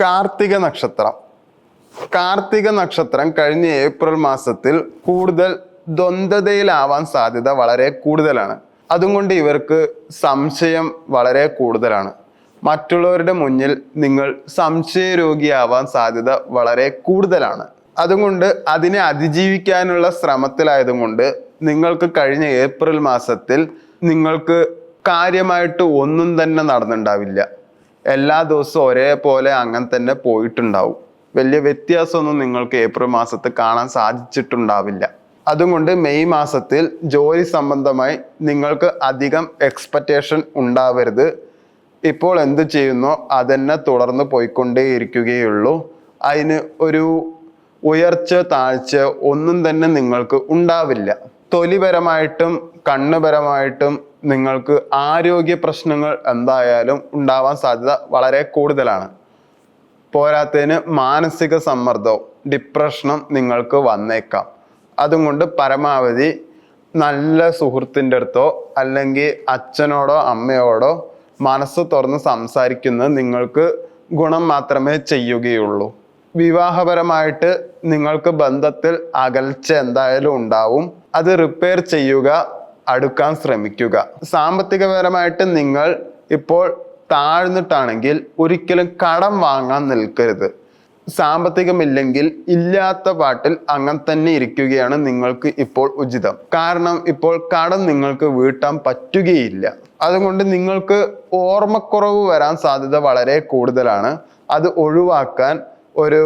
കാർത്തിക നക്ഷത്രം. കാർത്തിക നക്ഷത്രം കഴിഞ്ഞ ഏപ്രിൽ മാസത്തിൽ കൂടുതൽ ദ്വന്ദ്വതയിലാവാൻ സാധ്യത വളരെ കൂടുതലാണ്. അതുകൊണ്ട് ഇവർക്ക് സംശയം വളരെ കൂടുതലാണ്. മറ്റുള്ളവരുടെ മുന്നിൽ നിങ്ങൾ സംശയരോഗിയാവാൻ സാധ്യത വളരെ കൂടുതലാണ്. അതുകൊണ്ട് അതിനെ അതിജീവിക്കാനുള്ള ശ്രമത്തിലായതുകൊണ്ട് നിങ്ങൾക്ക് കഴിഞ്ഞ ഏപ്രിൽ മാസത്തിൽ നിങ്ങൾക്ക് കാര്യമായിട്ട് ഒന്നും തന്നെ നടന്നിട്ടുണ്ടാവില്ല. എല്ലാ ദിവസവും ഒരേപോലെ അങ്ങനെ തന്നെ പോയിട്ടുണ്ടാവും. വലിയ വ്യത്യാസമൊന്നും നിങ്ങൾക്ക് ഏപ്രിൽ മാസത്തിൽ കാണാൻ സാധിച്ചിട്ടുണ്ടാവില്ല. അതുകൊണ്ട് മെയ് മാസത്തിൽ ജോലി സംബന്ധമായി നിങ്ങൾക്ക് അധികം എക്സ്പെക്റ്റേഷൻ ഉണ്ടാവരുത്. ഇപ്പോൾ എന്ത് ചെയ്യുന്നോ അതന്നെ തുടർന്ന് പോയിക്കൊണ്ടേയിരിക്കുകയുള്ളൂ. അതിന് ഒരു ഉയർച്ച താഴ്ച ഒന്നും തന്നെ നിങ്ങൾക്ക് ഉണ്ടാവില്ല. തൊലിപരമായിട്ടും കണ്ണുപരമായിട്ടും നിങ്ങൾക്ക് ആരോഗ്യ പ്രശ്നങ്ങൾ എന്തായാലും ഉണ്ടാവാൻ സാധ്യത വളരെ കൂടുതലാണ്. പോരാത്തതിന് മാനസിക സമ്മർദ്ദവും ഡിപ്രഷനും നിങ്ങൾക്ക് വന്നേക്കാം. അതുകൊണ്ട് പരമാവധി നല്ല സുഹൃത്തിൻ്റെ അടുത്തോ അല്ലെങ്കിൽ അച്ഛനോടോ അമ്മയോടോ മനസ്സ് തുറന്ന് സംസാരിക്കുന്നത് നിങ്ങൾക്ക് ഗുണം മാത്രമേ ചെയ്യുകയുള്ളൂ. വിവാഹപരമായിട്ട് നിങ്ങൾക്ക് ബന്ധത്തിൽ അകൽച്ച എന്തായാലും ഉണ്ടാവും. അത് റിപ്പയർ ചെയ്യുക, അടുക്കാൻ ശ്രമിക്കുക. സാമ്പത്തികപരമായിട്ട് നിങ്ങൾ ഇപ്പോൾ താഴ്ന്നിട്ടാണെങ്കിൽ ഒരിക്കലും കടം വാങ്ങാൻ നിൽക്കരുത്. സാമ്പത്തികമില്ലെങ്കിൽ ഇല്ലാത്ത പാട്ടിൽ അങ്ങനെ തന്നെ ഇരിക്കുകയാണ് നിങ്ങൾക്ക് ഇപ്പോൾ ഉചിതം. കാരണം ഇപ്പോൾ കടം നിങ്ങൾക്ക് വീട്ടാൻ പറ്റുകയില്ല. അതുകൊണ്ട് നിങ്ങൾക്ക് ഓർമ്മക്കുറവ് വരാൻ സാധ്യത വളരെ കൂടുതലാണ്. അത് ഒഴിവാക്കാൻ ഒരു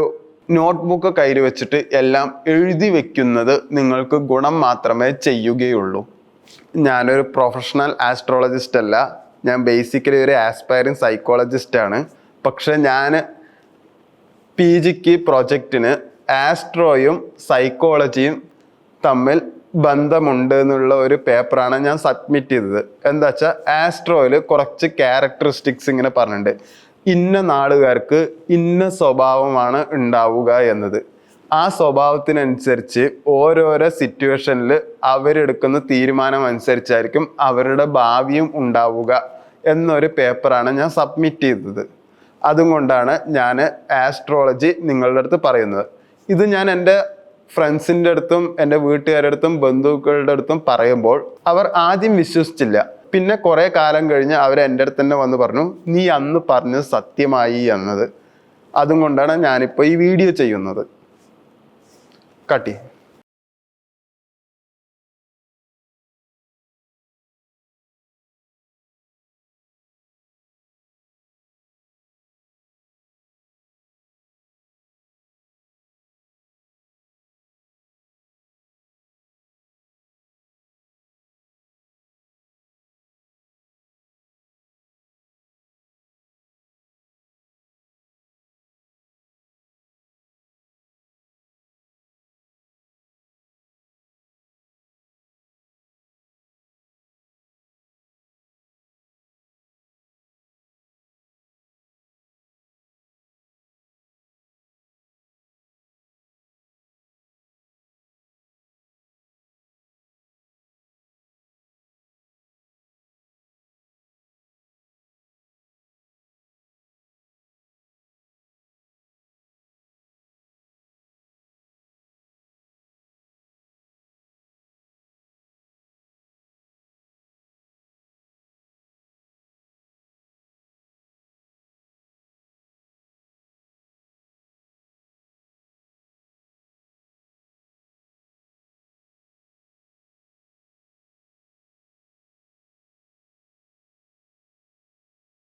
നോട്ട്ബുക്ക് കയ്യിൽ വെച്ചിട്ട് എല്ലാം എഴുതി വെക്കുന്നത് നിങ്ങൾക്ക് ഗുണം മാത്രമേ ചെയ്യുകയുള്ളൂ. ഞാനൊരു പ്രൊഫഷണൽ ആസ്ട്രോളജിസ്റ്റ് അല്ല. ഞാൻ ബേസിക്കലി ഒരു ആസ്പയറിങ് സൈക്കോളജിസ്റ്റ് ആണ്. പക്ഷെ ഞാൻ PGക്ക് പ്രൊജക്റ്റിന് ആസ്ട്രോയും സൈക്കോളജിയും തമ്മിൽ ബന്ധമുണ്ട് എന്നുള്ള ഒരു പേപ്പറാണ് ഞാൻ സബ്മിറ്റ് ചെയ്തത്. എന്താ വെച്ചാൽ ആസ്ട്രോയിൽ കുറച്ച് ക്യാരക്ടറിസ്റ്റിക്സ് ഇങ്ങനെ പറഞ്ഞിട്ടുണ്ട്. ഇന്ന നാളുകാർക്ക് ഇന്ന സ്വഭാവമാണ് ഉണ്ടാവുക എന്നത്. ആ സ്വഭാവത്തിനനുസരിച്ച് ഓരോരോ സിറ്റുവേഷനിൽ അവരെടുക്കുന്ന തീരുമാനം അനുസരിച്ചായിരിക്കും അവരുടെ ഭാവിയും ഉണ്ടാവുക എന്നൊരു പേപ്പറാണ് ഞാൻ സബ്മിറ്റ് ചെയ്തത്. അതുകൊണ്ടാണ് ഞാൻ ആസ്ട്രോളജി നിങ്ങളുടെ അടുത്ത് പറയുന്നത്. ഇത് ഞാൻ എൻ്റെ ഫ്രണ്ട്സിൻ്റെ അടുത്തും എൻ്റെ വീട്ടുകാരുടെ അടുത്തും ബന്ധുക്കളുടെ അടുത്തും പറയുമ്പോൾ അവർ ആദ്യം വിശ്വസിച്ചില്ല. പിന്നെ കുറെ കാലം കഴിഞ്ഞ് അവർ എൻ്റെ അടുത്ത് തന്നെ വന്ന് പറഞ്ഞു, നീ അന്ന് പറഞ്ഞത് സത്യമായി എന്നത്. അതുകൊണ്ടാണ് ഞാനിപ്പോൾ ഈ വീഡിയോ ചെയ്യുന്നത്. കട്ടി